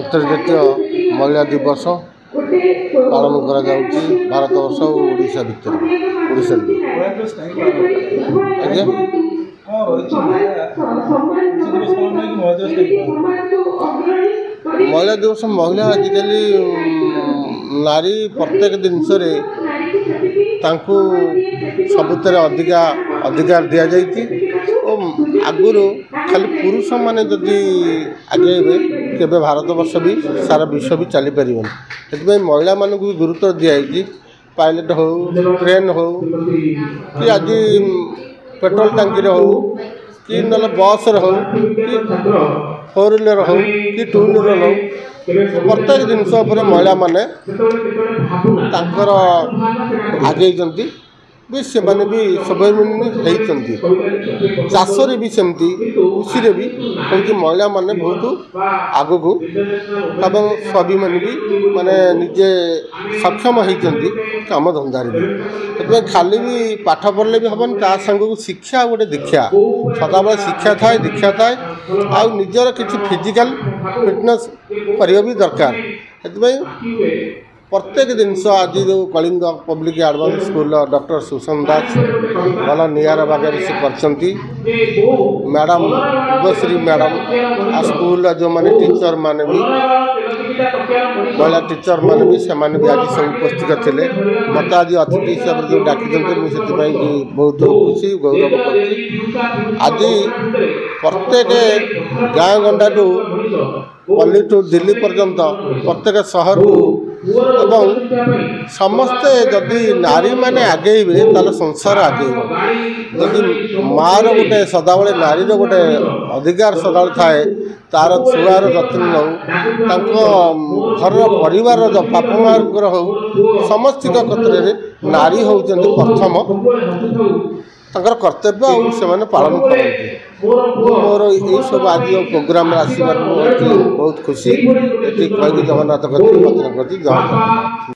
अंतर्जातीय महिला दिवस पालन करा भारत वर्ष और ओडिशा भितर ओडिशा आज्ञा महिला दिवस महिला आजिकल नारी प्रत्येक जिनस सबुत अधिकार दि जाती आगुरी खाली पुरुष माने जदि आगे के भारत वर्ष भी सारा विश्व भी चली पार से महिला मानक भी गुरुत्व दिखाई पायलट हो ट्रेन हो कि आज पेट्रोल टांकी हो कि ना बस हो कि 4 व्हीलर हो कि 2 व्हीलर हो प्रत्येक जिनस महिला माने आगे भी से माने भी स्वावलम्बी होती चाषरे भी सेमती कृषि भी कहीं महिला माने बहुत आग को स्वाभिमानी भी माने निजे सक्षम होती काम धंधार भी खाली भी पाठ पढ़ले भी हबन ता संग को शिक्षा गोटे दीक्षा सदा बेले शिक्षा थाए दीक्षा थाए आ निजर किसी फिजिकल फिटनेस करने भी दरकार प्रत्येक जिनस आज जो Kalinga public advance school doctor Susham Das भल निआर बागे से करछंती मैडम उभश्री मैडम आ स्कूल जो माने टीचर माने भी महिला टीचर माने भी से माने भी आज सब उपस्थित थे मत आज अतिथि हिसाब से जो डाकी मुझे बहुत खुशी गौरव कर आज प्रत्येक गाँ गंडा पल्ली टू दिल्ली पर्यंत प्रत्येक शहर को एवं समस्ते जदि नारी माने आगेबे ताले संसार आगे जदि मार गोटे सदाबले नारी गोटे अधिकार सदाबले थाए तार छुआर जत्न नौ घर परिवार बापा मार हो समस्त क्षेत्र में नारी होउचंदी प्रथम कर्तव्य और से पालन करते मोर यही सब आज प्रोग्राम आसबार बहुत खुशी ये कह जगन्नाथ करती जय।